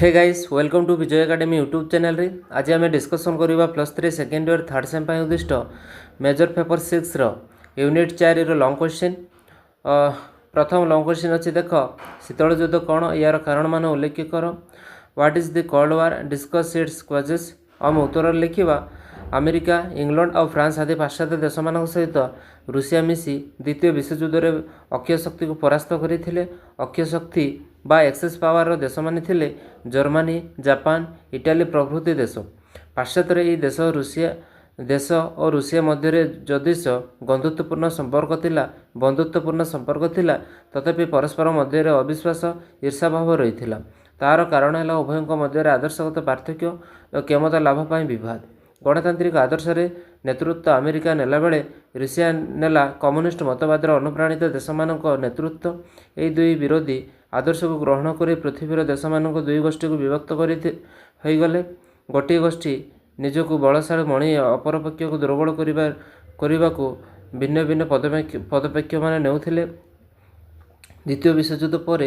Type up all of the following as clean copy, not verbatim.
Hey guys welcome to Vijay academy YouTube channel रे आज आम डिस्कसन करवा +3 सेकेंड इयर थर्ड सेम उद्दिष्ट major paper 6 unit 4 long question. प्रथम लॉन्ग क्वेश्चन अच्छी देख शीतल युद्ध कौन यार कारण मान उल्लेख कर। What is the Cold war discuss it's causes. आम उत्तर लिखा अमेरिका इंग्लैंड और फ्रांस आदि पाश्चात्य देश मान सहित रूसिया मिसी द्वितीय विश्वयुद्ध में अक्षय शक्ति को परास्त करते। अक्षय शक्ति बा एक्सेस पावर देश मान थिले जर्मनी जापान इटाली प्रभृति देश। पाश्चात्य ये देश और रूसिया मध्य जदिश बंधुत्वपूर्ण संपर्क थिला तथापि परस्पर मध्य अविश्वास ईर्षा भाव रही। तार कारण है उभयों मध्य आदर्शगत पार्थक्य और क्षमता लाभ पाई विवाद। गणतांत्रिक आदर्श रे नेतृत्व अमेरिका नेला बेले रूसिया नेला कम्युनिस्ट मतवाद अनुप्राणित देश मानक नेतृत्व। यही दुई विरोधी आदर्श को ग्रहण कर पृथ्वीर देश मानक दुई गोष्ठी को विभक्त करगले। गोटे गोष्ठी निजक बलशाली मणि अपरपक्ष को दुर्बल करने को भिन्न भिन्न पदपेक्ष मान नेउथिले। द्वितीय विश्वयुद्ध पर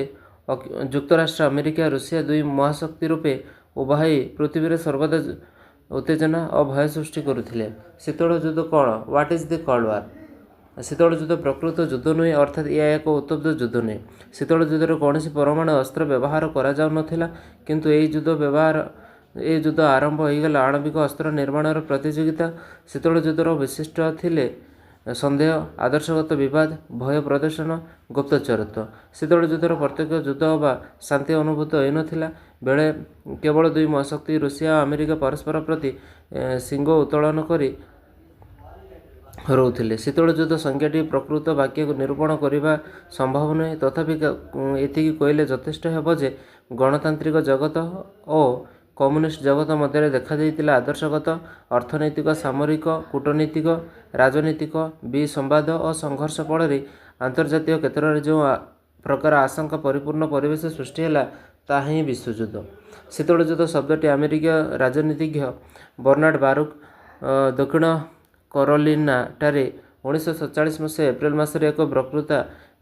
युक्तराष्ट्र अमेरिका रूसिया दुई महाशक्ति रूपे उभाई पृथ्वी सर्वदा उत्तेजना और भय सृष्टि करुथिले। शीतल युद्ध कौन what is the Cold War. शीतल युद्ध प्रकृत युद्ध नुहे अर्थात यह एक उत्तप्त युद्ध नुहे। शीतल युद्ध में कौन परमाणु अस्त्र व्यवहार करा जाउ नथिला किंतु यह युद्ध आरंभ हो गला आणविक अस्त्र निर्माण प्रतियोगिता। शीतल युद्धर विशिष्ट थिले संदेह आदर्शगत विवाद भय प्रदर्शन गुप्तचरत्व। शीतल युद्धर प्रत्येक युद्ध व शांति अनुभूत हो नथिला बेले केवल दुई महाशक्ति रूसिया और अमेरिका परस्पर प्रति सिंह उत्तोलन करी रोथिले। शीतल युद्ध संज्ञाटी प्रकृत वाक्य को निरूपण करने संभव नुहे तथापि एति कहले यथेष्ट हेब जे गणतांत्रिक जगत और कम्युनिस्ट जगत मध्य देखा आदर्शगत अर्थनैतिक सामरिक कूटनीतिक राजनीतिक विसंवाद और संघर्ष फल आंतर्जातीय क्षेत्र में जो प्रकार आशंका परिपूर्ण परिवेश सृष्टि है ताहा ही विश्वयुद्ध। शीतल युद्ध शब्दटी अमेरिका राजनीतिज्ञ बर्नार्ड बारुक दक्षिण कैरोलिना ठारे 1947 मसीहा एप्रिल मसरे एक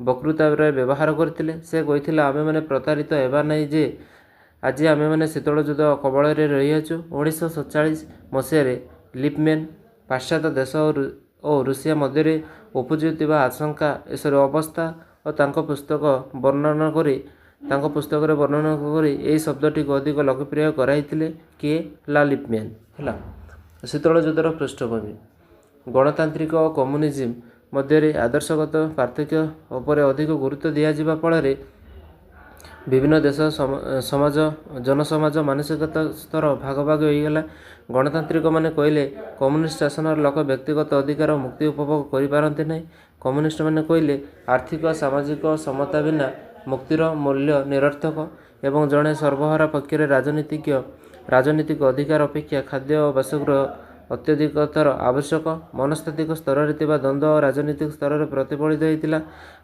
वक्तृता व्यवहार करते। से कही आमे मैंने प्रतारित हेबा नहीं जे आज आमे मैंने शीतल युद्ध कबल रही। 1947 मसीह लिपमैन पाश्चात्य देश और रूसिया मध्य उपजुवा आशंका अवस्था और पुस्तक वर्णना करी यही शब्दटी को अधिक लोकप्रिय कराई किए ला लिपमैन है। शीतल युद्धर पृष्ठभूमि गणतांत्रिक और कम्युनिज्म मध्य आदर्शगत पार्थक्य उपर अधिक गुरुत्व दिज्वा फल विभिन्न देश समाज जनसमाज मानसिकता स्तर भाग भाग होगला। गणतांत्रिक माने कहले कम्युनिस्ट शासन लोक व्यक्तिगत अधिकार मुक्ति उपभोग करें ना। कम्युनिस्ट माने कहले आर्थिक सामाजिक समता बिना मुक्तिर मूल्य निरर्थक एवं जड़े सर्वहारा पक्षर राजनीतिक अधिकार अपेक्षा खाद्य और बासगृह अत्यधिकतर आवश्यक। मनस्तात्विक स्तर में द्वंद्व और राजनीतिक स्तर में प्रतिफलित होता।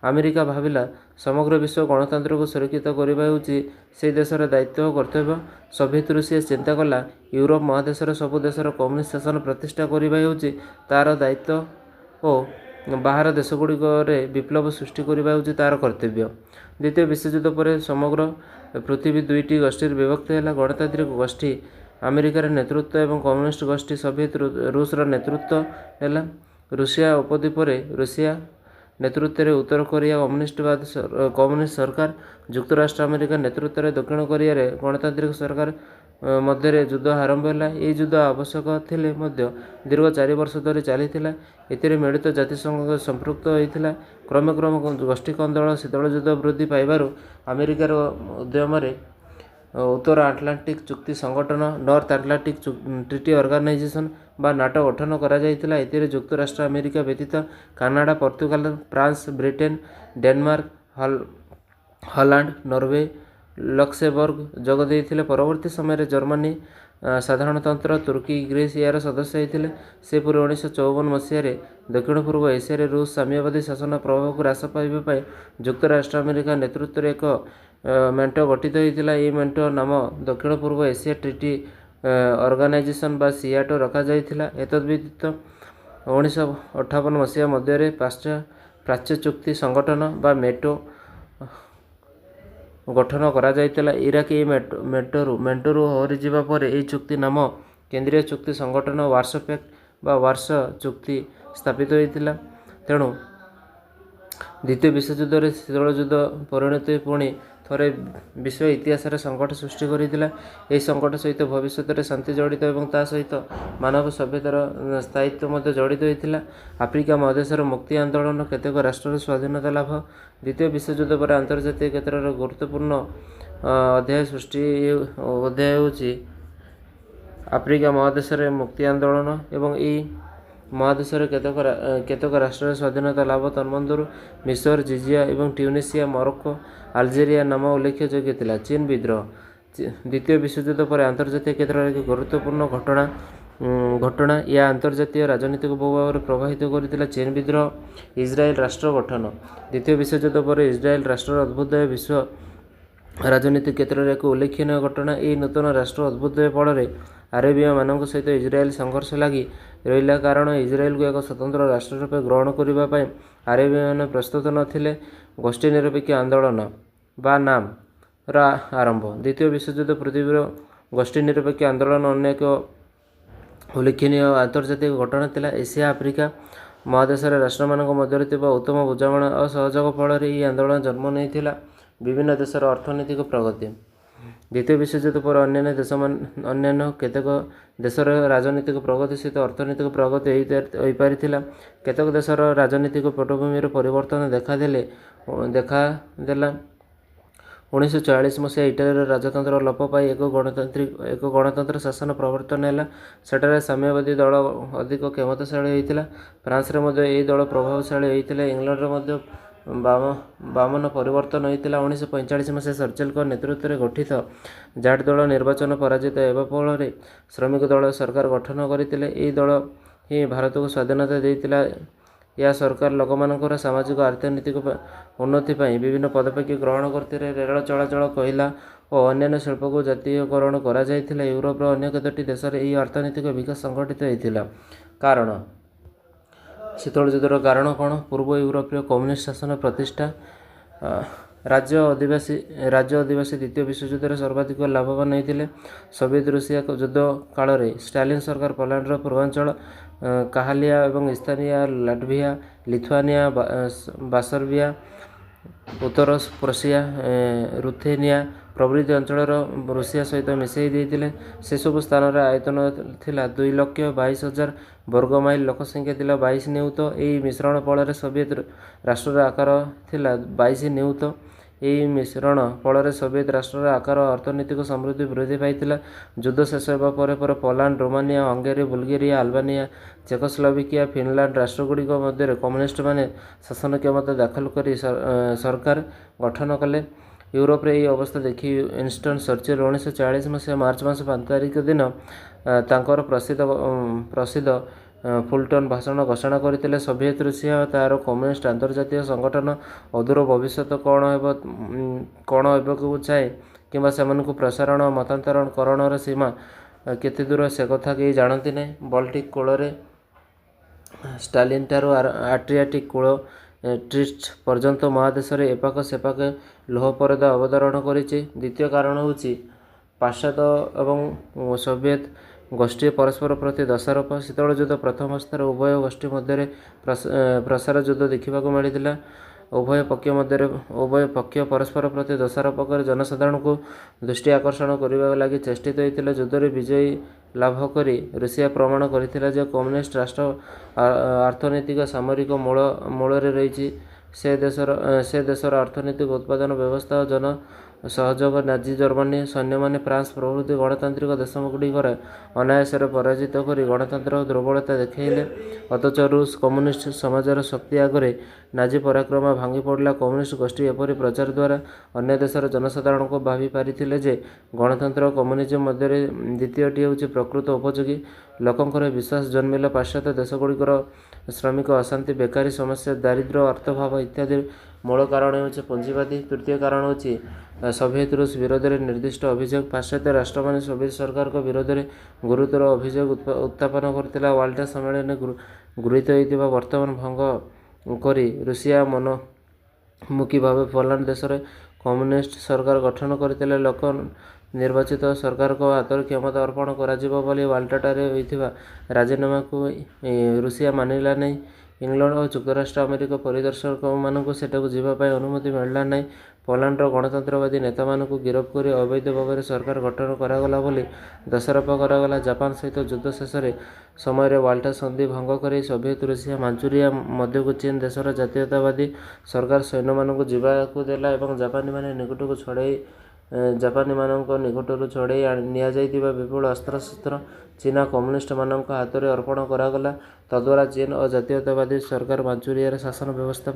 अमेरिका भाविला समग्र विश्व गणतंत्र को सुरक्षित करने से देशर दायित्व और कर्तव्य। सोवियत रूसिया चिंता कला यूरोप महादेशर सबु देशर कम्युनिस्ट शासन प्रतिष्ठा करने तार दायित्व और बाहर देशगुड़िक विप्लव सृष्टि करने तार कर्तव्य। द्वितीय विश्वयुद्ध पर समग्र पृथ्वी दुईटी गोष्ठी विभक्त है। गणतांत्रिक गोष्ठी अमेरिकार नेतृत्व एवं कम्युनिस्ट गोष्ठी सोवियत रूसर नेतृत्व है। रूसिया उपद्वीप रूसिया नेतृत्व में उत्तर कोरिया कम्युनिस्ट सरकार युक्तराष्ट्र अमेरिका नेतृत्व में दक्षिण कोरिया गणतांत्रिक सरकार मध्य युद्ध आरंभ है। ये युद्ध आवश्यक थिले दीर्घ 4 वर्ष धरी चली मिलित जातिसंघ संपृक्त होता। क्रमे क्रमे गोष्ठी कंदल शीतल युद्ध वृद्धि पाइबारु अमेरिकार उद्यम उत्तर आटलांटिक चुक्ति संगठन नॉर्थ आटलांटिक ट्रिटी ऑर्गेनाइजेशन बा नाटो गठन करा जायतिला। एतिरे युक्तराष्ट्र अमेरिका व्यतीत Canada Portugal France Britain Denmark Holland Norway Luxembourg जोग देइथिले। परवर्ती समय जर्मनी साधारणतंत्र तुर्की ग्रीस यार सदस्य होते। से पूर्व 1954 मसीह दक्षिण पूर्व एशिया रूस साम्यवादी शासन प्रभाव को ह्रास पाइबा युक्तराष्ट्र अमेरिका नेतृत्व में एक मेंट गठित होता। ये मेंट नाम दक्षिण पूर्व एशिया ट्रिटी ऑर्गेनाइजेशन बा सियाटो रखा जाइथिला। एतद्व्यतीत 1958 मसीहा मध्य प्राच्य चुक्ति संगठन बा मेटो ଗଠନ କରାଯାଇଥିଲା। ଇରାକ ଏହି ମେଣ୍ଟରୁ ହରିଯିବା ପରେ ଏହି ଚୁକ୍ତି ନାମ କେନ୍ଦ୍ରୀୟ ଚୁକ୍ତି ସଂଗଠନ ୱାର୍ସ ପ୍ୟାକ୍ଟ ବା ୱାର୍ସ ଚୁକ୍ତି ସ୍ଥାପିତ ହୋଇଥିଲା। ତେଣୁ ଦ୍ୱିତୀୟ ବିଶ୍ୱଯୁଦ୍ଧରେ ଶୀତଳ ଯୁଦ୍ଧ ପରିଣତି ପୁଣି ଥରେ ବିଶ୍ୱ ଇତିହାସରେ ସଙ୍କଟ ସୃଷ୍ଟି କରିଥିଲା। ଏହି ସଙ୍କଟ ସହିତ ଭବିଷ୍ୟତରେ ଶାନ୍ତି ଜଡ଼ିତ ଏବଂ ତା ସହିତ ମାନବ ସଭ୍ୟତାର ସ୍ଥାୟିତ୍ୱ ମଧ୍ୟ ଜଡ଼ିତ ହୋଇଥିଲା। ଆଫ୍ରିକା ମହାଦେଶର ମୁକ୍ତି ଆନ୍ଦୋଳନ, କେତେକ ରାଷ୍ଟ୍ରର ସ୍ୱାଧୀନତା ଲାଭ। ଦ୍ୱିତୀୟ ବିଶ୍ୱଯୁଦ୍ଧ ପରେ ଆନ୍ତର୍ଜାତିକ କ୍ଷେତ୍ରରେ ଗୁରୁତ୍ୱପୂର୍ଣ୍ଣ ଅଧ୍ୟାୟ ହେଉଛି ଆଫ୍ରିକା ମହାଦେଶରେ ମୁକ୍ତି ଆନ୍ଦୋଳନ ଏବଂ ଏହି ମହାଦେଶରେ କେତେକ ରାଷ୍ଟ୍ରର ସ୍ୱାଧୀନତା ଲାଭ ତନ୍ମଧ୍ୟରୁ ମିଶର, ଜିଜିଆ ଏବଂ ଟ୍ୟୁନିସିଆ, ମରକ୍କୋ, ଆଲଜେରିଆ ନାମ ଉଲ୍ଲେଖଯୋଗ୍ୟ ଥିଲା। ଚୀନ ବିଦ୍ରୋହ ଦ୍ୱିତୀୟ ବିଶ୍ୱଯୁଦ୍ଧ ପରେ ଆନ୍ତର୍ଜାତିକ କ୍ଷେତ୍ରରେ ଏକ ଗୁରୁତ୍ୱପୂର୍ଣ୍ଣ ଘଟଣା ଏହା ଆନ୍ତର୍ଜାତୀୟ ରାଜନୀତିକୁ ବହୁ ଭାବରେ ପ୍ରଭାବିତ କରିଥିଲା। ଚୀନ ବିଦ୍ରୋହ। ଇସ୍ରାଏଲ ରାଷ୍ଟ୍ର ଗଠନ ଦ୍ୱିତୀୟ ବିଶ୍ୱଯୁଦ୍ଧ ପରେ ଇସ୍ରାଏଲ ରାଷ୍ଟ୍ରର ଅଭ୍ୟୁଦୟ ବିଶ୍ୱ ରାଜନୀତି କ୍ଷେତ୍ରରେ ଏକ ଉଲ୍ଲେଖନୀୟ ଘଟଣା। ଏହି ନୂତନ ରାଷ୍ଟ୍ର ଅଭ୍ୟୁଦୟ ଫଳରେ ଆରବୀୟମାନଙ୍କ ସହିତ ଇସ୍ରାଏଲ ସଂଘର୍ଷ ଲାଗି ରହିଲା, କାରଣ ଇସ୍ରାଏଲକୁ ଏକ ସ୍ୱତନ୍ତ୍ର ରାଷ୍ଟ୍ର ରୂପେ ଗ୍ରହଣ କରିବା ପାଇଁ ଆରବୀୟମାନେ ପ୍ରସ୍ତୁତ ନଥିଲେ। ଗୋଷ୍ଠୀ ନିରପେକ୍ଷ ଆନ୍ଦୋଳନ ବା ନାମର ଆରମ୍ଭ ଦ୍ୱିତୀୟ ବିଶ୍ୱଯୁଦ୍ଧ ପୃଥିବୀର ଗୋଷ୍ଠୀ ନିରପେକ୍ଷ ଆନ୍ଦୋଳନ ଅନ୍ୟ ଏକ ଉଲ୍ଲେଖନୀୟ ଆନ୍ତର୍ଜାତିକ ଘଟଣା ଥିଲା। ଏସିଆ ଆଫ୍ରିକା ମହାଦେଶର ରାଷ୍ଟ୍ରମାନଙ୍କ ମଧ୍ୟରେ ଥିବା ଉତ୍ତମ ବୁଝାମଣା ଓ ସହଯୋଗ ଫଳରେ ଏହି ଆନ୍ଦୋଳନ ଜନ୍ମ ନେଇଥିଲା। ବିଭିନ୍ନ ଦେଶର ଅର୍ଥନୈତିକ ପ୍ରଗତି ଦ୍ୱିତୀୟ ବିଶ୍ୱଯୁଦ୍ଧ ପରେ ଅନ୍ୟାନ୍ୟ କେତେକ ଦେଶର ରାଜନୈତିକ ପ୍ରଗତି ସହିତ ଅର୍ଥନୈତିକ ପ୍ରଗତି ହୋଇପାରିଥିଲା। କେତେକ ଦେଶର ରାଜନୈତିକ ପଟ୍ଟଭୂମିର ପରିବର୍ତ୍ତନ ଦେଖାଦେଲା। 1944 ମସିହା ଇଟାଲୀର ରାଜତନ୍ତ୍ର ଲୋପ ପାଇ ଏକ ଗଣତନ୍ତ୍ର ଶାସନ ପ୍ରବର୍ତ୍ତନ ହେଲା। ସେଠାରେ ସାମ୍ୟବାଦୀ ଦଳ ଅଧିକ କ୍ଷମତାଶାଳୀ ହୋଇଥିଲା। ଫ୍ରାନ୍ସରେ ମଧ୍ୟ ଏହି ଦଳ ପ୍ରଭାବଶାଳୀ ହୋଇଥିଲା। ଇଂଲଣ୍ଡରେ ମଧ୍ୟ ବାମନ ପରିବର୍ତ୍ତନ ହୋଇଥିଲା। 1945 ମସିହା ଚର୍ଚ୍ଚିଲଙ୍କ ନେତୃତ୍ୱରେ ଗଠିତ ଜାଟ୍ ଦଳ ନିର୍ବାଚନ ପରାଜିତ ହେବା ଫଳରେ ଶ୍ରମିକ ଦଳ ସରକାର ଗଠନ କରିଥିଲେ। ଏହି ଦଳ ହିଁ ଭାରତକୁ ସ୍ୱାଧୀନତା ଦେଇଥିଲା। ଏହା ସରକାର ଲୋକମାନଙ୍କର ସାମାଜିକ ଅର୍ଥନୈତିକ ଉନ୍ନତି ପାଇଁ ବିଭିନ୍ନ ପଦକ୍ଷେପ ଗ୍ରହଣ କରିଥିଲେ। ରେଳ ଚଳାଚଳ, କୋଇଲା ଓ ଅନ୍ୟାନ୍ୟ ଶିଳ୍ପକୁ ଜାତୀୟକରଣ କରାଯାଇଥିଲା। ୟୁରୋପର ଅନ୍ୟ କେତୋଟି ଦେଶରେ ଏହି ଅର୍ଥନୈତିକ ବିକାଶ ସଂଘଟିତ ହୋଇଥିଲା। କାରଣ ଶୀତଳ ଯୁଦ୍ଧର କାରଣ କ'ଣ? ପୂର୍ବ ୟୁରୋପୀୟ କମ୍ୟୁନିଷ୍ଟ ଶାସନ ପ୍ରତିଷ୍ଠା। ରାଜ୍ୟ ଅଧିବାସୀ ଦ୍ୱିତୀୟ ବିଶ୍ୱଯୁଦ୍ଧରେ ସର୍ବାଧିକ ଲାଭବାନ ହୋଇଥିଲେ। ସୋଭିଏତ ରୁଷିଆ ଯୁଦ୍ଧ କାଳରେ ଷ୍ଟାଲିନ ସରକାର ପୋଲାଣ୍ଡର ପୂର୍ବାଞ୍ଚଳ, କାହାଲିଆ ଏବଂ ଇସ୍ତୋନିଆ, ଲାଟଭିଆ, ଲିଥୁଆନିଆ, ବାସର୍ବିଆ, ଉତ୍ତର ପ୍ରୁସିଆ, ରୁଥେନିଆ ପ୍ରଭୃତି ଅଞ୍ଚଳର ରୁଷିଆ ସହିତ ମିଶାଇ ଦେଇଥିଲେ। ସେସବୁ ସ୍ଥାନର ଆୟତନ ଥିଲା 2,22,000 ବର୍ଗମାଇଲ, ଲୋକସଂଖ୍ୟା ଥିଲା 22 ନିୟୁତ। ଏହି ମିଶ୍ରଣ ଫଳରେ ସୋଭିଏତ ରାଷ୍ଟ୍ରର ଆକାର ଥିଲା 22 ନିୟୁତ। ଏହି ମିଶ୍ରଣ ଫଳରେ ସୋଭିଏତ ରାଷ୍ଟ୍ରର ଆକାର ଅର୍ଥନୈତିକ ସମୃଦ୍ଧି ବୃଦ୍ଧି ପାଇଥିଲା। ଯୁଦ୍ଧ ଶେଷ ହେବା ପରେ Poland, Romania, Hungary, Bulgaria, Albania, Czechoslovakia, Finland ରାଷ୍ଟ୍ରଗୁଡ଼ିକ ମଧ୍ୟରେ କମ୍ୟୁନିଷ୍ଟମାନେ ଶାସନ କ୍ଷମତା ଦଖଲ କରି ସରକାର ଗଠନ କଲେ। ୟୁରୋପରେ ଏହି ଅବସ୍ଥା ଦେଖି ୱିନଷ୍ଟନ ଚର୍ଚ୍ଚିଲ 1940 ମସିହା ମାର୍ଚ୍ଚ ମାସ 5 ତାରିଖ ଦିନ ତାଙ୍କର ପ୍ରସିଦ୍ଧ ଫୁଲଟନ୍ ଭାଷଣ ଘୋଷଣା କରିଥିଲେ। ସୋଭିଏତ ରୁଷିଆ ଓ ତାହାର କମ୍ୟୁନିଷ୍ଟ ଆନ୍ତର୍ଜାତୀୟ ସଂଗଠନ ଅଦୂର ଭବିଷ୍ୟତ କ'ଣ ହେବାକୁ ଚାହେଁ କିମ୍ବା ସେମାନଙ୍କୁ ପ୍ରସାରଣ ଓ ମତାନ୍ତରକରଣର ସୀମା କେତେ ଦୂର ସେକଥା କେହି ଜାଣନ୍ତି ନାହିଁ। ବଲ୍ଟିକ୍ କୂଳରେ ଷ୍ଟାଲିନଠାରୁ ଆଡ୍ରିଆଟିକ୍ କୂଳ ଟ୍ରିଷ୍ଟ ପର୍ଯ୍ୟନ୍ତ ମହାଦେଶରେ ଏପାଖ ସେପାଖ ଲୌହ ପରଦା ଅବତରଣ କରିଛି। ଦ୍ୱିତୀୟ କାରଣ ହେଉଛି ପାଶ୍ଚାତ୍ୟ ଏବଂ ସୋଭିଏତ ଗୋଷ୍ଠୀ ପରସ୍ପର ପ୍ରତି ଦୋଷାରୋପ। ଶୀତଳ ଯୁଦ୍ଧ ପ୍ରଥମ ଅବସ୍ଥାରେ ଉଭୟ ଗୋଷ୍ଠୀ ମଧ୍ୟରେ ପ୍ରସାର ଯୁଦ୍ଧ ଦେଖିବାକୁ ମିଳିଥିଲା। ଉଭୟ ପକ୍ଷ ପରସ୍ପର ପ୍ରତି ଦୋଷାରୋପ କରି ଜନସାଧାରଣଙ୍କୁ ଦୃଷ୍ଟି ଆକର୍ଷଣ କରିବା ଲାଗି ଚେଷ୍ଟିତ ହୋଇଥିଲେ। ଯୁଦ୍ଧରେ ବିଜୟ ଲାଭ କରି ରୁଷିଆ ପ୍ରମାଣ କରିଥିଲା ଯେ କମ୍ୟୁନିଷ୍ଟ ରାଷ୍ଟ୍ର ଅର୍ଥନୈତିକ ସାମରିକ ମୂଳରେ ରହିଛି। ସେ ଦେଶର ଅର୍ଥନୈତିକ ଉତ୍ପାଦନ ବ୍ୟବସ୍ଥା ଓ ଜନ ସହଯୋଗ ନାଜି ଜର୍ମାନୀ ସୈନ୍ୟମାନେ ଫ୍ରାନ୍ସ ପ୍ରଭୃତି ଗଣତାନ୍ତ୍ରିକ ଦେଶଗୁଡ଼ିକର ଅନାୟାସରେ ପରାଜିତ କରି ଗଣତନ୍ତ୍ରର ଦୁର୍ବଳତା ଦେଖାଇଲେ। ଅଥଚ ରୁଷ କମ୍ୟୁନିଷ୍ଟ ସମାଜର ଶକ୍ତି ଆଗରେ ନାଜି ପରାକ୍ରମ ଭାଙ୍ଗି ପଡ଼ିଲା। କମ୍ୟୁନିଷ୍ଟ ଗୋଷ୍ଠୀ ଏପରି ପ୍ରଚାର ଦ୍ୱାରା ଅନ୍ୟ ଦେଶର ଜନସାଧାରଣଙ୍କୁ ଭାବି ପାରିଥିଲେ ଯେ ଗଣତନ୍ତ୍ର ଓ କମ୍ୟୁନିଜମ ମଧ୍ୟରେ ଦ୍ୱିତୀୟଟି ହେଉଛି ପ୍ରକୃତ ଉପଯୋଗୀ। ଲୋକଙ୍କର ବିଶ୍ୱାସ ଜନ୍ମିଲା। ପାଶ୍ଚାତ୍ୟ ଦେଶଗୁଡ଼ିକର ଶ୍ରମିକ ଅଶାନ୍ତି, ବେକାରୀ ସମସ୍ୟା, ଦାରିଦ୍ର୍ୟ, ଅର୍ଥାଭାବ ଇତ୍ୟାଦିର ମୂଳ କାରଣ ହେଉଛି ପୁଞ୍ଜିବାଦୀ। ତୃତୀୟ କାରଣ ହେଉଛି ସୋଭିଏତ ରୁଷ ବିରୋଧରେ ନିର୍ଦ୍ଦିଷ୍ଟ ଅଭିଯୋଗ। ପାଶ୍ଚାତ୍ୟ ରାଷ୍ଟ୍ରମାନେ ସୋଭିଏତ ସରକାରଙ୍କ ବିରୋଧରେ ଗୁରୁତର ଅଭିଯୋଗ ଉତ୍ଥାପନ କରିଥିଲା। ୱାଲ୍ଟା ସମ୍ମିଳନୀରେ ଗୃହୀତ ହୋଇଥିବା ବର୍ତ୍ତମାନ ଭଙ୍ଗ କରି ରୁଷିଆ ମନୋମୁଖୀ ଭାବେ ପୋଲାଣ୍ଡ ଦେଶରେ କମ୍ୟୁନିଷ୍ଟ ସରକାର ଗଠନ କରିଥିଲେ। ଲୋକ ନିର୍ବାଚିତ ସରକାରଙ୍କ ହାତରେ କ୍ଷମତା ଅର୍ପଣ କରାଯିବ ବୋଲି ୱାଲ୍ଟାଠାରେ ହୋଇଥିବା ରାଜିନାମାକୁ ରୁଷିଆ ମାନିଲା ନାହିଁ। ଇଂଲଣ୍ଡ ଓ ଯୁକ୍ତରାଷ୍ଟ୍ର ଆମେରିକା ପରିଦର୍ଶକମାନଙ୍କୁ ସେଠାକୁ ଯିବା ପାଇଁ ଅନୁମତି ମିଳିଲା ନାହିଁ। ପୋଲାଣ୍ଡର ଗଣତନ୍ତ୍ରବାଦୀ ନେତାମାନଙ୍କୁ ଗିରଫ କରି ଅବୈଧ ଭାବରେ ସରକାର ଗଠନ କରାଗଲା ବୋଲି ଦୋଷାରୋପ କରାଗଲା। ଜାପାନ ସହିତ ଯୁଦ୍ଧ ଶେଷରେ ସମୟରେ ୱାଲ୍ଟା ସନ୍ଧି ଭଙ୍ଗ କରି ସୋଭିଏତ ରୁଷିଆ ମାଞ୍ଚୁରିଆ ମଧ୍ୟକୁ ଚୀନ ଦେଶର ଜାତୀୟତାବାଦୀ ସରକାର ସୈନ୍ୟମାନଙ୍କୁ ଯିବାକୁ ଦେଲା ଏବଂ ଜାପାନୀମାନଙ୍କ ନିକଟରୁ ଛଡ଼ାଇ ନିଆଯାଇଥିବା ବିପୁଳ ଅସ୍ତ୍ରଶସ୍ତ୍ର ଚୀନା କମ୍ୟୁନିଷ୍ଟମାନଙ୍କ ହାତରେ ଅର୍ପଣ କରାଗଲା। ତଦ୍ଦ୍ୱାରା ଚୀନ ଓ ଜାତୀୟତାବାଦୀ ସରକାର ମାଞ୍ଚୁରିଆରେ ଶାସନ ବ୍ୟବସ୍ଥା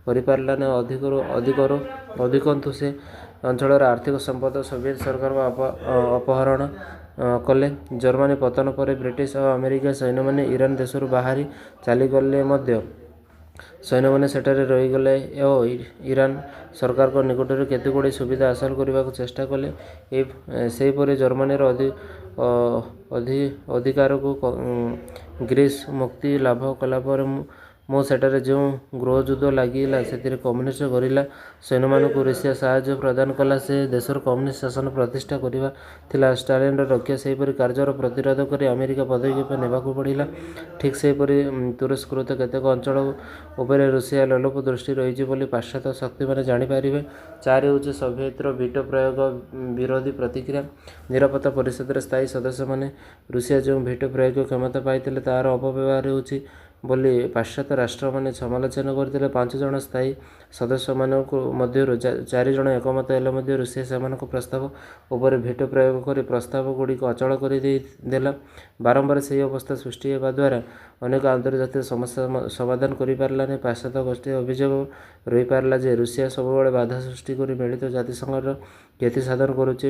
କରିପାରିଲା ନାହିଁ। ଅଧିକନ୍ତୁ ସେ ଅଞ୍ଚଳର ଆର୍ଥିକ ସମ୍ପଦ ସୋଭିଏତ ସରକାର ଅପହରଣ କଲେ। ଜର୍ମାନୀ ପତନ ପରେ ବ୍ରିଟିଶ ଓ ଆମେରିକା ସୈନ୍ୟମାନେ ଇରାନ ଦେଶରୁ ବାହାରି ଚାଲିଗଲେ ମଧ୍ୟ ସୈନ୍ୟମାନେ ସେଠାରେ ରହିଗଲେ ଓ ଇରାନ ସରକାରଙ୍କ ନିକଟରୁ କେତେଗୁଡ଼ିଏ ସୁବିଧା ହାସଲ କରିବାକୁ ଚେଷ୍ଟା କଲେ। ସେହିପରି ଜର୍ମାନୀର ଅଧିକାରକୁ ଗ୍ରୀସ୍ ମୁକ୍ତି ଲାଭ କଲା ପରେ ମୁଁ ସେଠାରେ ଯେଉଁ ଗୃହଯୁଦ୍ଧ ଲାଗିଲା ସେଥିରେ କମ୍ୟୁନିଷ୍ଟ ଗରିଲା ସୈନ୍ୟମାନଙ୍କୁ ରୁଷିଆ ସାହାଯ୍ୟ ପ୍ରଦାନ କଲା। ସେ ଦେଶର କମ୍ୟୁନିଷ୍ଟ ଶାସନ ପ୍ରତିଷ୍ଠା କରିବା ଥିଲା ଷ୍ଟାଲିନର ଲକ୍ଷ୍ୟ। ସେହିପରି କାର୍ଯ୍ୟର ପ୍ରତିରୋଧ କରି ଆମେରିକା ପଦକ୍ଷେପ ନେବାକୁ ପଡ଼ିଲା। ଠିକ୍ ସେହିପରି ତୁରସ୍କୃତ କେତେକ ଅଞ୍ଚଳ ଉପରେ ରୁଷିଆ ଲୋଲୁପ ଦୃଷ୍ଟି ରହିଛି ବୋଲି ପାଶ୍ଚାତ୍ୟ ଶକ୍ତିମାନେ ଜାଣିପାରିବେ। 4 ହେଉଛି ସୋଭିଏତର ଭିଟୋ ପ୍ରୟୋଗ ବିରୋଧୀ ପ୍ରତିକ୍ରିୟା। ନିରାପତ୍ତା ପରିଷଦର ସ୍ଥାୟୀ ସଦସ୍ୟମାନେ ରୁଷିଆ ଯେଉଁ ଭିଟୋ ପ୍ରୟୋଗ କ୍ଷମତା ପାଇଥିଲେ ତାହାର ଅପବ୍ୟବହାର ହେଉଛି ବୋଲି ପାଶ୍ଚାତ୍ୟ ରାଷ୍ଟ୍ରମାନେ ସମାଲୋଚନା କରିଥିଲେ। 5 ଜଣ ସ୍ଥାୟୀ ସଦସ୍ୟମାନଙ୍କ ମଧ୍ୟରୁ 4 ଜଣ ଏକମତ ହେଲେ ମଧ୍ୟ ରୁଷିଆ ସେମାନଙ୍କ ପ୍ରସ୍ତାବ ଉପରେ ଭିଟୋ ପ୍ରୟୋଗ କରି ପ୍ରସ୍ତାବଗୁଡ଼ିକ ଅଚଳ କରିଦେଲା। ବାରମ୍ବାର ସେହି ଅବସ୍ଥା ସୃଷ୍ଟି ହେବା ଦ୍ୱାରା ଅନେକ ଆନ୍ତର୍ଜାତିକ ସମସ୍ୟା ସମାଧାନ କରିପାରିଲା ନାହିଁ। ପାଶ୍ଚାତ୍ୟ ଗୋଷ୍ଠୀର ଅଭିଯୋଗ ରହିପାରିଲା ଯେ ରୁଷିଆ ସବୁବେଳେ ବାଧା ସୃଷ୍ଟି କରି ମିଳିତ ଜାତିସଂଘର କ୍ଷତି ସାଧନ କରୁଛି।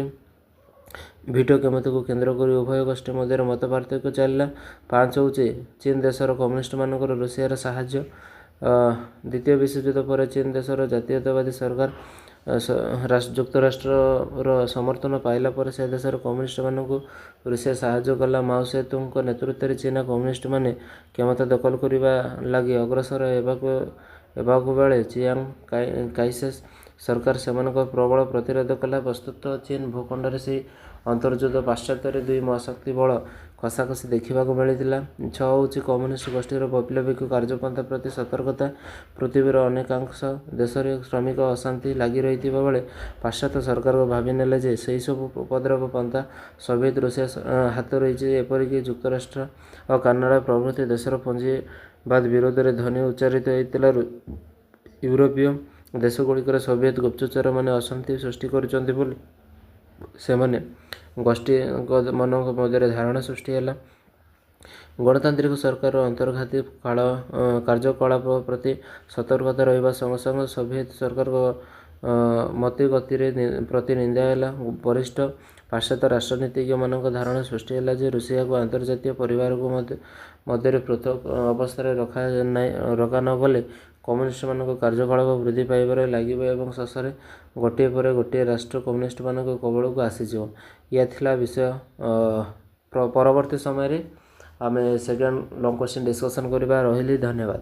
ଭିଟୋ କ୍ଷମତାକୁ କେନ୍ଦ୍ର କରି ଉଭୟ ଗୋଷ୍ଠୀ ମଧ୍ୟରେ ମତ ପାର୍ଥକ୍ୟ ଚାଲିଲା। 5 ହେଉଛି ଚୀନ ଦେଶର କମ୍ୟୁନିଷ୍ଟମାନଙ୍କର ରୁଷିଆର ସାହାଯ୍ୟ। ଦ୍ୱିତୀୟ ବିଶ୍ୱଯୁଦ୍ଧ ପରେ ଚୀନ ଦେଶର ଜାତୀୟତାବାଦୀ ସରକାର ଯୁକ୍ତରାଷ୍ଟ୍ରର ସମର୍ଥନ ପାଇଲା ପରେ ସେ ଦେଶର କମ୍ୟୁନିଷ୍ଟମାନଙ୍କୁ ରୁଷିଆ ସାହାଯ୍ୟ କଲା। ମାଓ ସେ ତୁଙ୍ଗଙ୍କ ନେତୃତ୍ୱରେ ଚୀନା କମ୍ୟୁନିଷ୍ଟମାନେ କ୍ଷମତା ଦଖଲ କରିବା ଲାଗି ଅଗ୍ରସର ହେବାକୁ ବେଳେ ଚିଆଙ୍ଗ କାଇସେକ୍ ସରକାର ସେମାନଙ୍କର ପ୍ରବଳ ପ୍ରତିରୋଧ କଲା। ବସ୍ତୁତଃ ଚୀନ ଭୂଖଣ୍ଡରେ ସେହି ଅନ୍ତର୍ଯୁଦ୍ଧ ପାଶ୍ଚାତ୍ୟରେ 2 ମହାଶକ୍ତି ବଳ କଷାକଷି ଦେଖିବାକୁ ମିଳିଥିଲା। 6 ହେଉଛି କମ୍ୟୁନିଷ୍ଟ ଗୋଷ୍ଠୀର ବୈପ୍ଳବିକ କାର୍ଯ୍ୟପନ୍ଥା ପ୍ରତି ସତର୍କତା। ପୃଥିବୀର ଅନେକାଂଶ ଦେଶରେ ଶ୍ରମିକ ଅଶାନ୍ତି ଲାଗି ରହିଥିବା ବେଳେ ପାଶ୍ଚାତ୍ୟ ସରକାର ଭାବିନେଲେ ଯେ ସେହିସବୁ ଉପଦ୍ରବ ପନ୍ଥା ସୋଭିଏତ ରୁଷିଆ ହାତରେ ରହିଛି। ଏପରିକି ଯୁକ୍ତରାଷ୍ଟ୍ର ଓ କାନାଡ଼ା ପ୍ରଭୃତି ଦେଶର ପୁଞ୍ଜିବାଦ ବିରୋଧରେ ଧ୍ୱନି ଉଚ୍ଚାରିତ ହୋଇଥିଲା। ୟୁରୋପୀୟ ଦେଶଗୁଡ଼ିକରେ ସୋଭିଏତ ଗୁପ୍ତଚରମାନେ ଅଶାନ୍ତି ସୃଷ୍ଟି କରୁଛନ୍ତି ବୋଲି ସେମାନେ ଗୋଷ୍ଠୀମାନଙ୍କ ମଧ୍ୟରେ ଧାରଣା ସୃଷ୍ଟି ହେଲା। ଗଣତାନ୍ତ୍ରିକ ସରକାରର ଅନ୍ତର୍ଘାତୀ କାର୍ଯ୍ୟକଳାପ ପ୍ରତି ସତର୍କତା ରହିବା ସଙ୍ଗେ ସଙ୍ଗେ ସୋଭିଏତ ସରକାରଙ୍କ ମତିଗତିରେ ପ୍ରତି ନିନ୍ଦା ହେଲା। ବରିଷ୍ଠ ପାଶ୍ଚାତ୍ୟ ରାଷ୍ଟ୍ରନୀତିଜ୍ଞମାନଙ୍କ ଧାରଣା ସୃଷ୍ଟି ହେଲା ଯେ ରୁଷିଆକୁ ଆନ୍ତର୍ଜାତୀୟ ପରିବାରକୁ ମଧ୍ୟରେ ପୃଥକ ଅବସ୍ଥାରେ ରଖା ନ ଗଲେ କମ୍ୟୁନିଷ୍ଟମାନଙ୍କ କାର୍ଯ୍ୟକଳାପ ବୃଦ୍ଧି ପାଇବାରେ ଲାଗିବ ଏବଂ ଶେଷରେ ଗୋଟିଏ ପରେ ଗୋଟିଏ ରାଷ୍ଟ୍ର କମ୍ୟୁନିଷ୍ଟମାନଙ୍କ କବଳକୁ ଆସିଯିବ। ଏହା ଥିଲା ବିଷୟ। ପରବର୍ତ୍ତୀ ସମୟରେ ଆମେ ସେକେଣ୍ଡ ଲଙ୍ଗ୍ କ୍ୱେଶ୍ଚିନ୍ ଡିସ୍କସନ୍ କରିବା। ରହିଲି, ଧନ୍ୟବାଦ।